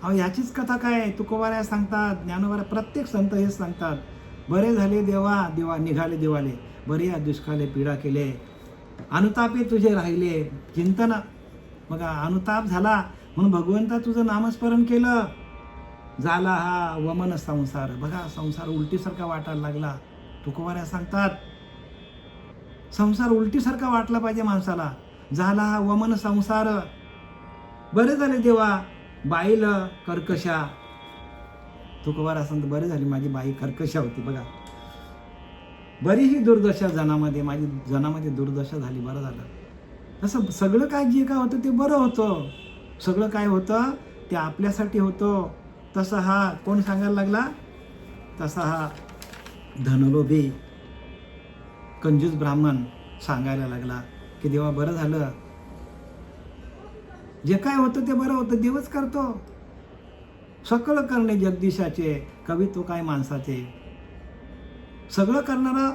अहो याचीच कथा काय? तुकोबारे सांगतात, ज्ञानोबारे, प्रत्येक संत हेच सांगतात. बरे झाले देवा, निघाले दिवाले, बरे या दुष्काळे पीडा केले. अनुतापे तुझे राहिले चिंतन. बघा अनुताप झाला म्हणून भगवंता तुझं नामस्मरण केलं, झाला हा वमन संसार. बघा संसार उलटीसारखा वाटायला लागला. तुकोबारे सांगतात संसार उलटीसारखा वाटला पाहिजे माणसाला. झाला हा वमन संसार. बरे झाले देवा, बाईल कर्कशा. तुकोबारा सांगतो बरे झाली माझी बाई कर्कशा होती. बघा बरी ही दुर्दशा जनामध्ये, माझी जनामध्ये दुर्दशा झाली, बरं झालं. तसं सगळं काय जे काय होतं ते बरं होतं. सगळं काय होतं ते आपल्यासाठी होतं. तसं हा कोण सांगायला लागला? तसा हा धनलोभी कंजूस ब्राह्मण सांगायला लागला की देवा बरं झालं, जे काय होतं ते बरं होतं, देवच करतो. सकळ करणे जगदीशाचे, कवित्व काय माणसाचे. सगळं करणारा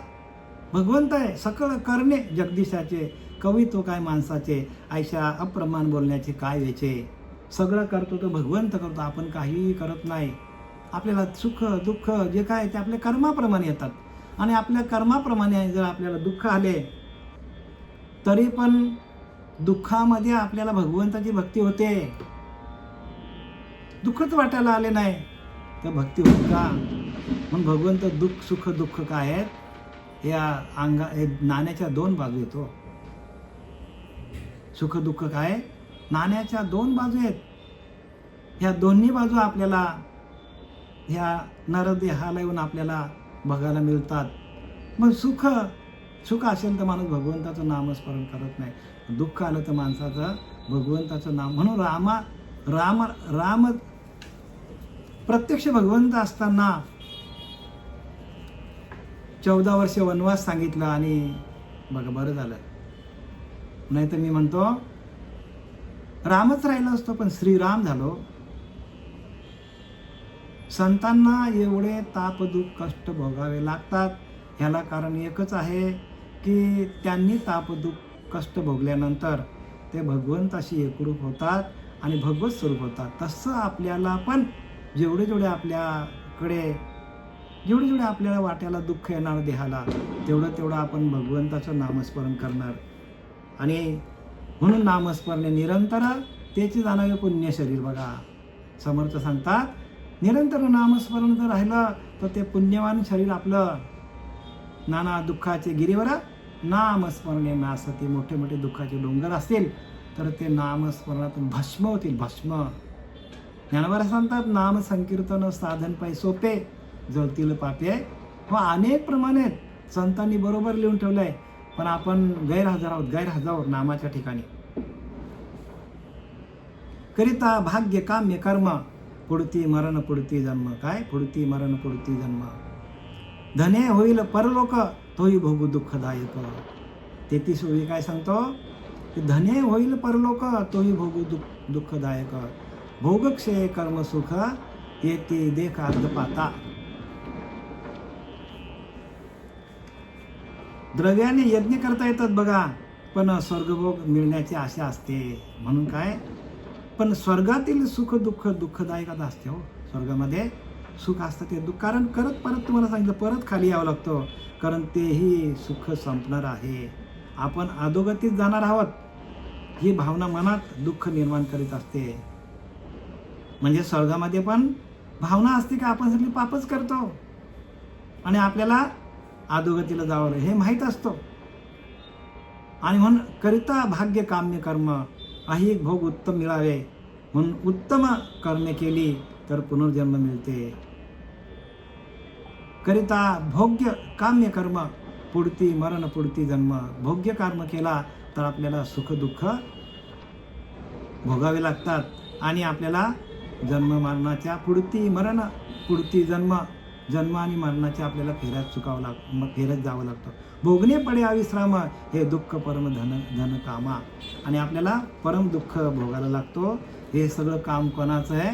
भगवंत आहे, सकळ करणे जगदीशाचे, कवित्व काय माणसाचे, आयशा अप्रमाण बोलण्याचे काय वेचे. सगळं करतो तो भगवंत करतो, आपण काहीही करत नाही. आपल्याला सुख दुःख जे काय ते आपल्या कर्माप्रमाणे येतात, आणि आपल्या कर्माप्रमाणे जर आपल्याला दुःख आले तरी पण दुःखामध्ये आपल्याला भगवंताची भक्ती होते. दुःखच वाटायला आले नाही तर भक्ती होत का? म्हणून भगवंत दुःख सुख दुःख काय आहेत, या नाण्याच्या दोन बाजू आहेत. सुख दुःख काय नाण्याच्या दोन बाजू आहेत. ह्या दोन्ही बाजू आपल्याला ह्या नरदेहाला येऊन आपल्याला बघायला मिळतात. मग सुख असेल तर माणूस भगवंताचं नामस्मरण करत नाही, दुःख आलं तर माणसाचं भगवंताचं नाम. म्हणून राम प्रत्यक्ष भगवंत असताना 14 वर्ष वनवास सांगितलं, आणि बघा बरं झालं. नाही तर मी म्हणतो रामच राहिला असतो, पण श्रीराम झालो. संतांना एवढे ताप दुःख कष्ट भोगावे लागतात, ह्याला कारण एकच आहे की त्यांनी ताप दुःख कष्ट भोगल्यानंतर ते भगवंताशी एकरूप होतात आणि भगवत स्वरूप होतात. तसं आपल्याला पण जेवढे आपल्याला वाट्याला दुःख येणार देहाला, तेवढं आपण भगवंताचं नामस्मरण करणार. आणि म्हणून नामस्मरणे निरंतर त्याची जाणावे पुण्य शरीर. बघा समर्थ सांगतात, निरंतर नामस्मरण जर राहिलं तर ते पुण्यवान शरीर आपलं. नाना दुःखाचे गिरीवर नामस्मरणे नासते. मोठे मोठे दुःखाचे डोंगर असतील तर ते नामस्मरणातून भस्म होतील, भस्म. ज्ञानोबा सांगतात, नाम संकीर्तन साधन पाय सोपे, जळतील पापे. हो, अनेक प्रमाणात संतांनी बरोबर लिहून ठेवलंय, पण आपण गैरहजर नामाच्या ठिकाणी. करिता भाग्य काम्य कर्म, पुढती मरण पुढती जन्म. काय पुढती मरण पुढती जन्म. धने होईल परलोक, तोही भोगू दुःखदायक. 33 ओळी काय सांगतो की धने होईल परलोक, तोही भोगू दुःखदायक. भोगक्षय कर्म सुख, येते देख अर्ध पाता. द्रव्याने यज्ञ करता येतात बघा, पण स्वर्गभोग मिळण्याची आशा असते. म्हणून काय, पण स्वर्गातील सुख दुःख दुःखदायक असते. हो, स्वर्गामध्ये सुख असतं ते दुःख, कारण परत तुम्हाला सांगितलं, परत खाली यावं लागतं, कारण तेही सुख संपणार आहे. आपण अधोगतीत जाणार आहोत ही भावना मनात दुःख निर्माण करीत असते. म्हणजे स्वर्गामध्ये पण भावना असते की आपण सगळी पापच करतो आणि आपल्याला अधोगतीला जावं हे माहीत असतो. आणि म्हणून करिता भाग्य काम्य कर्म, ऐहिक भोग उत्तम मिळावे म्हणून उत्तम कर्मे केली तर पुनर्जन्म मिळते. करिता भोग्य काम्य कर्म, पुढती मरण पुढती जन्म. भोग्य कर्म केला तर आपल्याला सुख दुःख भोगावे लागतात आणि आपल्याला जन्म मरणाच्या पुढती मरण पुढती जन्म आणि मरणाच्या आपल्याला फेऱ्यात जावं लागतं. भोगणे पडे अविश्राम, हे दुःख परम धन कामा. आणि आपल्याला परम दुःख भोगायला लागतो. हे सगळं काम कोणाचं आहे?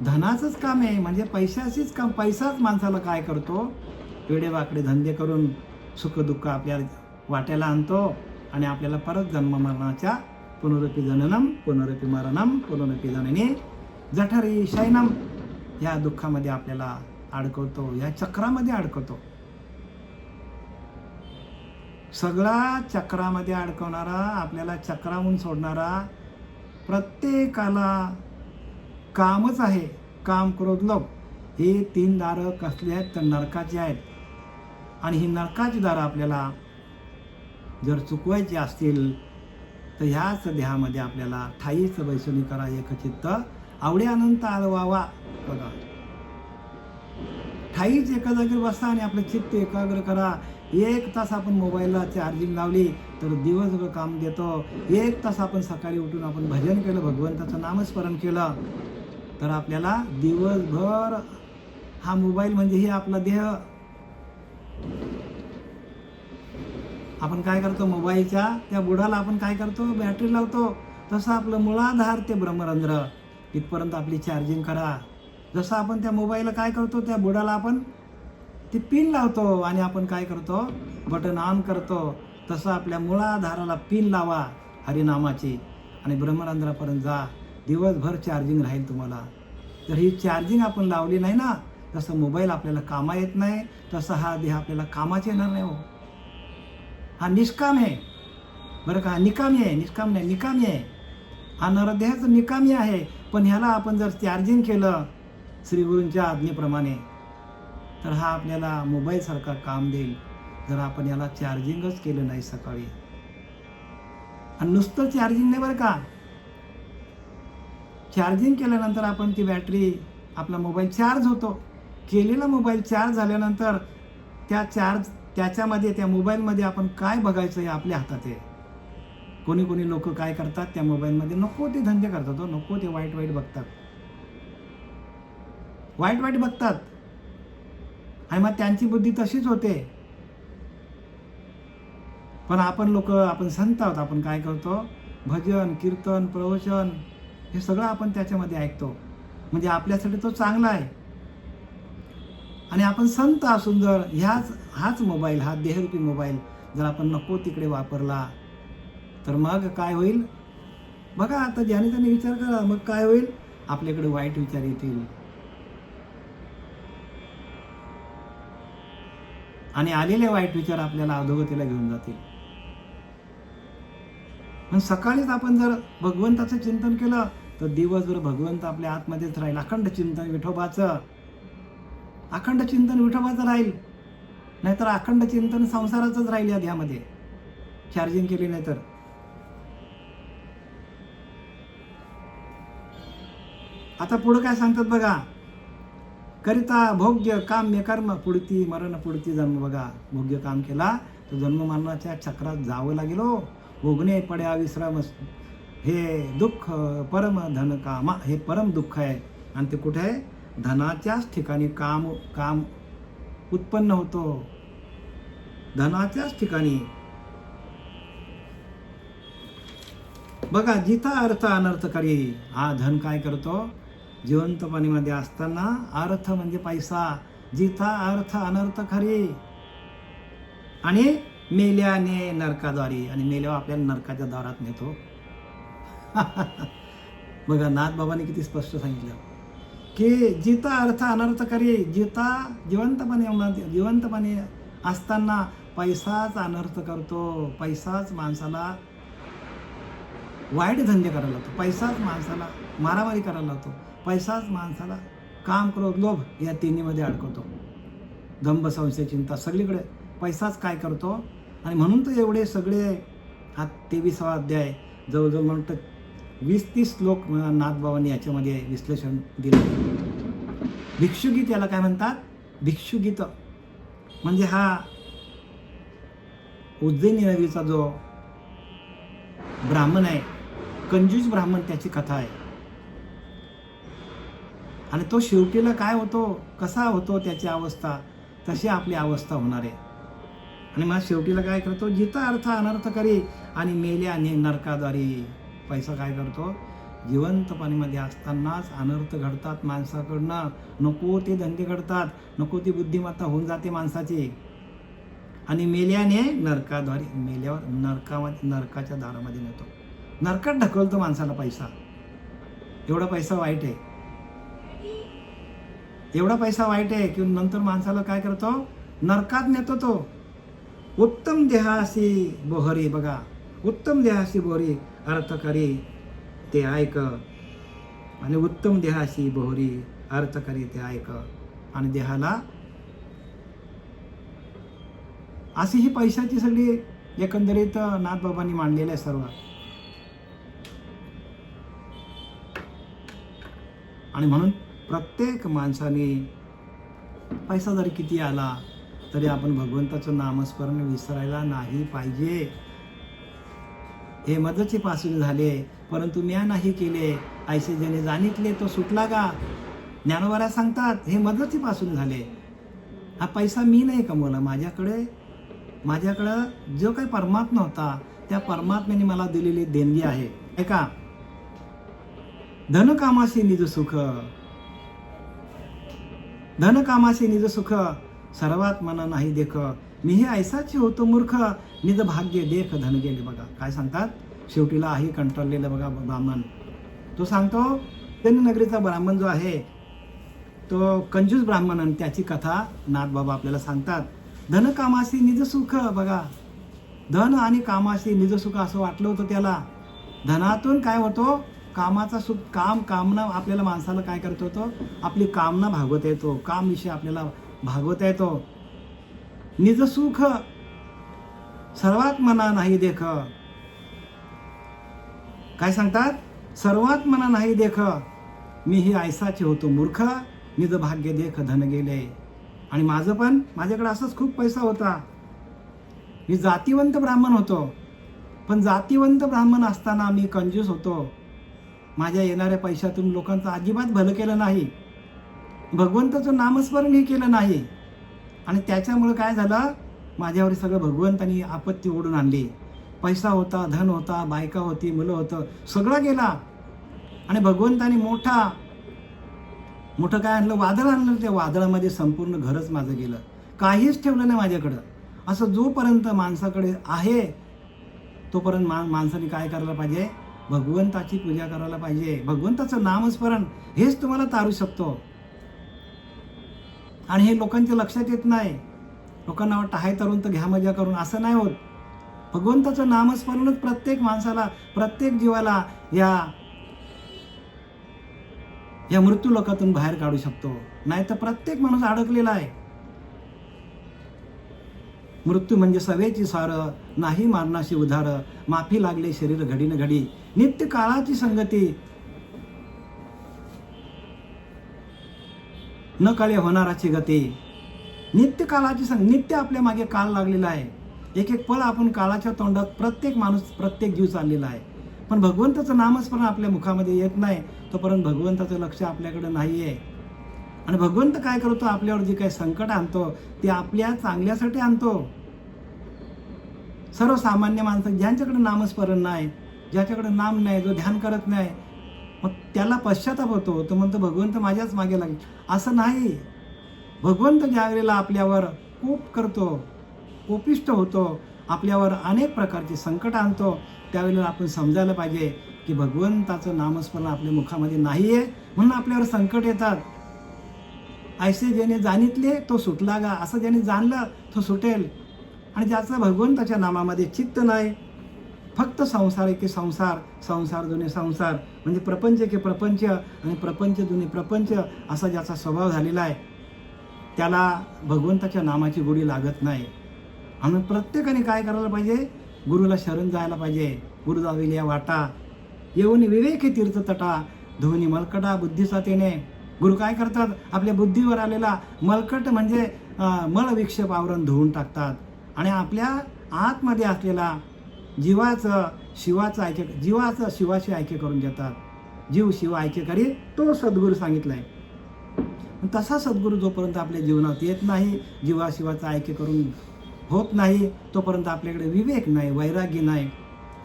धनाचंच काम आहे. म्हणजे पैशाचीच काम. पैसाच माणसाला काय करतो? वेडेवाकडे धंदे करून सुख दुःख आपल्या वाट्याला आणतो आणि आपल्याला परत जन्म मरणाच्या पुनरपी जननम पुनरपी मरणम पुनरपी जननी जठरी शयनम या दुःखामध्ये आपल्याला अडकवतो, या चक्रामध्ये अडकवतो. सगळा चक्रामध्ये अडकवणारा, आपल्याला चक्रावून सोडणारा प्रत्येकाला कामच आहे. काम, क्रोध, लोभ हे 3 दारं कसली आहेत? तर नरकाची आहेत. आणि ही नरकाची दारं आपल्याला जर चुकवायची असतील तर ह्याच देहामध्ये आपल्याला ठाईच बैसुनी करा एकचित्त, आवडे अनंत आळवावा. बघा, ठाईच एका जागेवर बसा आणि आपलं चित्त एकाग्र करा. 1 तास आपण मोबाईलला चार्जिंग लावली तर दिवसभर काम देतो. 1 तास आपण सकाळी उठून आपण भजन केलं, भगवंताचं नामस्मरण केलं तर आपल्याला दिवसभर हा मोबाईल म्हणजे ही आपला देह. आपण काय करतो? मोबाईलच्या त्या बुडाला आपण काय करतो? बॅटरी लावतो. तसं आपलं मूलाधार ते ब्रह्मरंध्र इथपर्यंत आपली चार्जिंग करा. जसं आपण त्या मोबाईलला काय करतो, त्या बुडाला आपण ती पिन लावतो आणि आपण काय करतो, बटन ऑन करतो, तसं आपल्या मुळाधाराला पिन लावा हरिनामाची आणि ब्रह्मरंध्रापर्यंत जा. दिवसभर चार्जिंग राहील तुम्हाला. जर ही चार्जिंग आपण लावली नाही ना, जसं मोबाईल आपल्याला कामा येत नाही, तसं हा देह आपल्याला कामाच येणार नाही. हो, हा निष्काम आहे बरं का, निकामी आहे, निष्काम नाही, निकामी आहे. हा नरदेहाचं निकामी आहे. पण ह्याला आपण जर चार्जिंग केलं श्रीगुरूंच्या आज्ञेप्रमाणे, तर हा आपल्याला मोबाईलसारखा काम देईल. जर आपण याला चार्जिंगच केलं नाही सकाळी, आणि नुसतं चार्जिंग नाही बरं का, चार्जिंग केल्यानंतर आपण ती बॅटरी, आपला मोबाईल चार्ज होतो. केलेला मोबाईल चार्ज झाल्यानंतर त्याच्यामध्ये, त्या मोबाईलमध्ये आपण काय बघायचं हे आपल्या हातात आहे. कोणी कोणी लोक काय करतात, त्या मोबाईलमध्ये नको ते धंदे करतात, नको ते वाईट वाईट बघतात, वाईट वाईट बघतात, आणि मग त्यांची बुद्धी तशीच होते. पण आपण लोक, आपण संत आहोत, आपण काय करतो, भजन कीर्तन प्रवचन हे सगळं आपण त्याच्यामध्ये ऐकतो. म्हणजे आपल्यासाठी तो चांगला आहे. आणि आपण संत असून जर हाच मोबाईल, हा देहरूपी मोबाईल जर आपण नको तिकडे वापरला, तर मग काय होईल बघा. आता ज्याने त्याने विचार करा, मग काय होईल, आपल्याकडे वाईट विचार येतील, आणि आलेले वाईट विचार आपल्याला अधोगतीला घेऊन जातील. पण सकाळीच आपण जर भगवंताचं चिंतन केलं, तर दिवसभर भगवंत आपल्या आतमध्येच राहील. अखंड चिंतन विठोबाचं, अखंड चिंतन विठोबाचं राहील. नाहीतर अखंड चिंतन संसाराचंच राहील या ध्यामध्ये, चार्जिंग केली नाही तर. आता पुढं काय सांगतात बघा, करिता भोग्य काम्य कर्म पुढती मरण पुढती जन्म. बघा, भोग्य काम केला तर जन्म मरणाच्या चक्रात जावं लागेल. भोगणे पड्या विश्राम, हे दुःख परम धन कामा, हे परम दुःख आहे. आणि ते कुठे आहे, धनाच्याच ठिकाणी काम उत्पन्न होतो, धनाच्याच ठिकाणी. बघा, जिथं अर्थ अनर्थकारी, हा धन काय करतो, जिवंतपणीमध्ये असताना अर्थ म्हणजे पैसा, जिथा अर्थ अनर्थ खरी, आणि मेल्याने नरकाद्वारी, आणि मेल्यावर आपल्याला नरकाच्या दारात नेतो. बघा, नाथबाबांनी किती स्पष्ट सांगितलं की जिथा अर्थ अनर्थ करी, जिथा जिवंतपणे असताना पैसाच अनर्थ करतो, पैसाच माणसाला वाईट धंदे करायला लावतो, पैसाच माणसाला मारामारी करायला लावतो, पैसाच माणसाला काम, क्रोध, लोभ या तिन्हीमध्ये अडकवतो. दंभ, संशय, चिंता, सगळीकडे पैसाच काय करतो. आणि म्हणून तर एवढे सगळे, हा 23वा अध्याय, जवळजवळ म्हणतं 20-30 श्लोक नाथबाबांनी याच्यामध्ये विश्लेषण दिलं. भिक्षुगीत याला काय म्हणतात, भिक्षुगीत म्हणजे हा उज्जैनी नगरीचा जो ब्राह्मण आहे, कंजूस ब्राह्मण, त्याची कथा आहे. आणि तो शेवटीला काय होतो, कसा होतो, त्याची अवस्था तशी आपली अवस्था होणार आहे. आणि मग शेवटीला काय करतो, जिथं अर्थ अनर्थ करी, आणि मेल्याने नरकाद्वारी. पैसा काय करतो, जिवंतपणीमध्ये असतानाच अनर्थ घडतात माणसाकडनं, नको ते धंदे घडतात, नको ती बुद्धिमत्ता होऊन जाते माणसाची, आणि मेल्याने नरकाद्वारी, मेल्यावर नरकाच्या दारामध्ये नेतो, नरकात ढकलतो माणसाला पैसा. एवढा पैसा वाईट आहे, एवढा पैसा वाईट आहे की नंतर माणसाला काय करतो, नरकात नेतो तो. उत्तम देहाशी बोहरी, बघा, उत्तम देहाशी बोहरी अर्थ करी ते ऐक, आणि उत्तम देहाशी बोहरी अर्थ करी ते ऐक. आणि देहाला अशी ही पैशाची सगळी एकंदरीत नाथबाबांनी मांडलेलं आहे सर्व. आणि म्हणून प्रत्येक माणसाने पैसा जरी किती आला तरी आपण भगवंताचं नामस्मरण विसरायला नाही पाहिजे. हे मदचे पासून झाले परंतु म्या नाही केले, ऐसे जने जाणितले तो सुटला का. ज्ञानोबाऱ्या सांगतात हे मदचे पासून झाले. हा पैसा मी नाही कमवला, माझ्याकडं जो काही परमात्मा होता त्या परमात्म्याने मला दिलेली देणगी आहे. ऐका, धनकामाशी निज सुख, धन कामाशी निज सुख सर्वात मना नाही देख, मी हे ऐसाची होतो मूर्ख, निज भाग्य देख धन गेले. बघा काय सांगतात, शेवटीला आहे कंटाळलेलं बघा ब्राह्मण. तो सांगतो नगरीचा ब्राह्मण जो आहे तो कंजूस ब्राह्मण, आणि त्याची कथा नाथबाबा आपल्याला सांगतात. धन कामाशी निज सुख. बघा धन आणि कामाशी निज सुख असं वाटलं होतं त्याला. धनातून काय होतो, कामाचा सुख, कामना आपल्याला माणसाला काय करत होतो, आपली कामना भागवता येतो, काम विषय आपल्याला भागवता येतो. निज सुख सर्वात मना नाही देख. काय सांगतात, सर्वात मना नाही देख, मी ही ऐसाचे होतो मूर्ख, निज भाग्य देख धन गेले. आणि माझ्याकडे असंच खूप पैसा होता, मी जातीवंत ब्राह्मण होतो, पण जातीवंत ब्राह्मण असताना मी कंजूस होतो. माझ्या येणाऱ्या पैशातून लोकांचं अजिबात भलं केलं नाही, भगवंताचं नामस्मरणही केलं नाही. आणि त्याच्यामुळे काय झालं, माझ्यावर सगळं भगवंतानी आपत्ती ओढून आणली. पैसा होता, धन होता, बायका होती, मुलं होतं, सगळं गेला. आणि भगवंतानी मोठं काय आणलं, वादळ आणलं. त्या वादळामध्ये संपूर्ण घरच माझं गेलं, काहीच ठेवलं नाही माझ्याकडं. असं जोपर्यंत माणसाकडे आहे तोपर्यंत माणसाने काय करायला पाहिजे, भगवंताची पूजा करायला पाहिजे. भगवंताचं नामस्मरण हेच तुम्हाला तारू शकतो. आणि हे लोकांच्या लक्षात येत नाही. लोकांना वाटतं हाय तरुण तर घ्या मजा करून, असं नाही होत. भगवंताचं नामस्मरणच प्रत्येक माणसाला, प्रत्येक जीवाला या मृत्यू लोकातून बाहेर काढू शकतो. नाही तर प्रत्येक माणूस अडकलेला आहे. मृत्यू म्हणजे सवेची सार, नाही मारणाशी उधार, माफी लागले शरीर घडी न घडी, नित्य काळाची संगती, न कळे होणाराची गती. नित्य काळाची नित्य आपल्या मागे काळ लागलेला आहे. एक एक पळ आपण काळाच्या तोंडात प्रत्येक माणूस, प्रत्येक जीव चाललेला आहे. पण भगवंताचं नामस्मरण आपल्या मुखामध्ये येत नाही तोपर्यंत भगवंताचं लक्ष आपल्याकडे नाही आहे. आणि भगवंत काय करतो, आपल्यावर जे काही संकट आणतो ते आपल्या चांगल्यासाठी आणतो. सर्वसामान्य माणसं ज्यांच्याकडे नामस्मरण नाही, ज्याच्याकडे नाम नाही, जो ध्यान करत नाही, मग त्याला पश्चाताप होतो. तो म्हणतो भगवंत माझ्याच मागे लागेल. असं नाही. भगवंत ज्या वेळेला आपल्यावर कोप करतो, कोपिष्ट होतो, आपल्यावर अनेक प्रकारचे संकट आणतो, त्यावेळेला आपण समजायला पाहिजे की भगवंताचं नामस्मरण आपल्या मुखामध्ये नाही आहे म्हणून आपल्यावर संकट येतात. ऐसे ज्याने जाणितले तो सुटला गा, असं ज्याने जाणलं तो सुटेल. आणि ज्याचं भगवंताच्या नामामध्ये चित्त नाही, फक्त संसार एके संसार, संसार जुने संसार, म्हणजे प्रपंच एके प्रपंच आणि प्रपंच जुने प्रपंच, असा ज्याचा स्वभाव झालेला आहे, त्याला भगवंताच्या नामाची गोडी लागत नाही. म्हणून प्रत्येकाने काय करायला पाहिजे, गुरुला शरण जायला पाहिजे. गुरु जावेल या वाटा, येऊन विवेके तीर्थ तटा, धुनी मलकटा बुद्धीचा तेने. गुरु काय करतात, आपल्या बुद्धीवर आलेला मलकट म्हणजे मल विक्षेप आवरण धुवून टाकतात आणि आपल्या आतमध्ये असलेला जीवाचं शिवाशी ऐक्य करून देतात. जीव शिव ऐक्य करी, तो सद्गुरू सांगितलाय. तसा सद्गुरू जोपर्यंत आपल्या जीवनात येत नाही, जीवाशिवाचं ऐक्य करून होत नाही, तोपर्यंत आपल्याकडे विवेक नाही, वैराग्य नाही.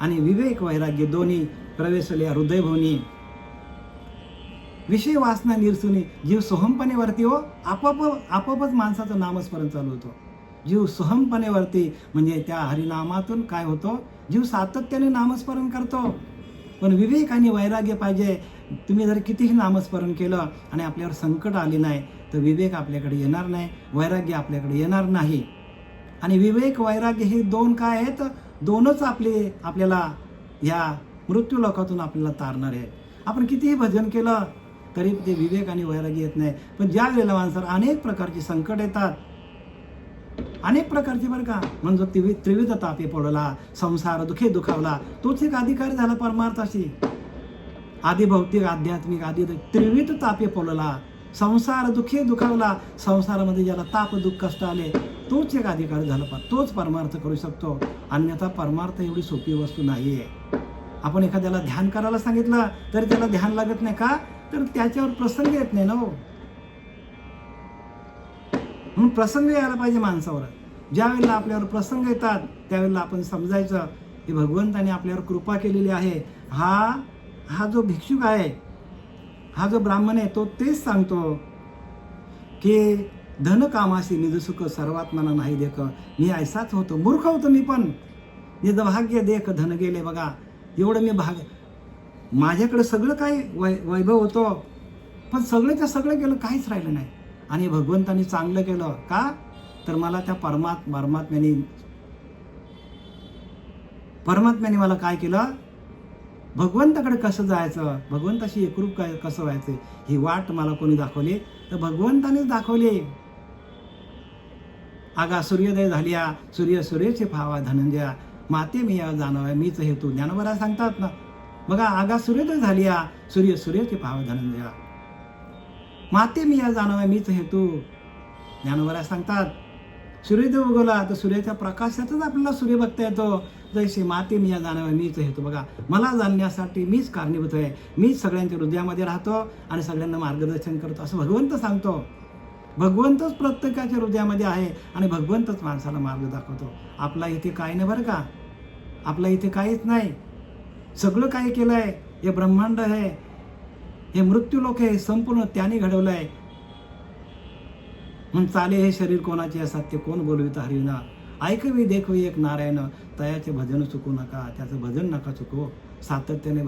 आणि विवेक वैराग्य दोन्ही प्रवेशले हृदयभवनी, विषय वासना निरसुनी, जीव सोहमपणे वरती हो, आपोआपच माणसाचं नामस्मरण चालू होतं. जीव सोहमपणे वरती म्हणजे त्या हरिनामातून काय होतो, जीव सातत्याने नामस्मरण करतो. पण विवेक आणि वैराग्य पाहिजे. तुम्ही जर कितीही नामस्मरण केलं आणि आपल्यावर संकट आले नाही तर विवेक आपल्याकडे येणार नाही, वैराग्य आपल्याकडे येणार नाही. आणि विवेक वैराग्य हे दोन काय आहेत, दोनच आपल्याला या मृत्यू लोकातून आपल्याला तारणार आहे. आपण कितीही भजन केलं तरी ते विवेक आणि वैराग्य येत नाही. पण ज्या वेळेला माणसाला अनेक प्रकारची संकट येतात, अनेक प्रकारचे बरं का, म्हणजे त्रिविध तापे पडला, संसार दुखे दुखावला, तोच एक अधिकारी झाला परमार्थाशी. आधी भौतिक आध्यात्मिक आधी त्रिविध तापे पडला, संसार दुखे दुखावला, संसारामध्ये ज्याला ताप दुःख कष्ट आले तोच एक अधिकारी झाला, तोच परमार्थ करू शकतो. अन्यथा परमार्थ एवढी सोपी वस्तू नाही आहे. आपण एखाद्याला ध्यान करायला सांगितलं तरी त्याला ध्यान लागत नाही का, तर त्याच्यावर प्रसंग येत नाही ना हो. म्हणून प्रसंग यायला पाहिजे माणसावर. ज्या वेळेला आपल्यावर प्रसंग येतात त्यावेळेला आपण समजायचं की भगवंताने आपल्यावर कृपा केलेली आहे. हा जो भिक्षुक आहे, हा जो ब्राह्मण आहे, तो तेच सांगतो की धन कामाशी निजसुख सर्वात मना नाही देख. मी ऐसाच होतो, मूर्ख होतो मी पण. निज भाग्य देख धन गेले. बघा एवढं मी माझ्याकडे सगळं काही वैभव होतं, पण सगळंच्या सगळं गेलं, काहीच राहिलं नाही. आणि भगवंतानी चांगलं केलं का, तर मला त्या परमात्म्याने मला काय केलं, भगवंताकडे कसं जायचं, भगवंताशी एकरूप काय कसं व्हायचं, ही वाट मला कोणी दाखवली, तर भगवंतानेच दाखवली. आगा सूर्योदय झालिया, सूर्यचे फावा धनंजया, माते मी या जाणवाय मीच हेतू. ज्ञानोबा सांगतात ना, बघा आगा सूर्योदय झालिया, सूर्यचे फावा धनंजया, माते मी या जाणवाय मीच हेतू. ज्ञानोबा सांगतात सूर्योदय उगवला तर सूर्याच्या प्रकाशातच आपल्याला सूर्य बघता येतो. जैसे माते मी या जाणवाय मीच हेतू. बघा मला जाणण्यासाठी मीच कारणीभूत आहे, मीच सगळ्यांच्या हृदयामध्ये राहतो आणि सगळ्यांना मार्गदर्शन करतो, असं भगवंत सांगतो. भगवंतच प्रत्येकाच्या हृदयामध्ये आहे आणि भगवंतच माणसाला मार्ग दाखवतो. आपला इथे काय नाही बरं का, आपला इथे काहीच नाही. सगळं काय केलं आहे, हे ब्रह्मांड आहे, हे मृत्यूलोक आहे, संपूर्ण त्याने घडवलं आहे. म्हणून चाले हे शरीर कोणाचे असत्य, कोण बोलवित हरिना, ऐकवी देखवी एक नारायण, तयाचे भजन चुकू नका. त्याचं भजन नका चुकू. सातत्याने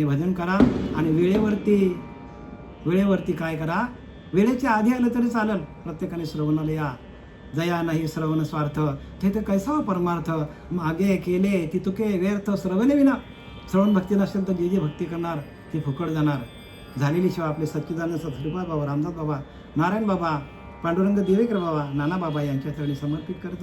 भजन करा आणि वेळेवरती काय करा, वेळेच्या आधी आलं तरी चालेल. प्रत्येकाने श्रवणाला या. जया नाही श्रवण स्वार्थ, ते कैसा परमार्थ, मागे केले ती तुके व्यर्थ श्रवणे विना. श्रवण भक्ती नसेल तर जे भक्ती करणार ती फुकट जाणार. झालेली शिवाय आपले सच्चिदानंद श्रीपाद बाबा, रामदास बाबा, नारायण बाबा, पांडुरंग देवेकर बाबा, नाना बाबा यांच्या चरणी समर्पित करतात.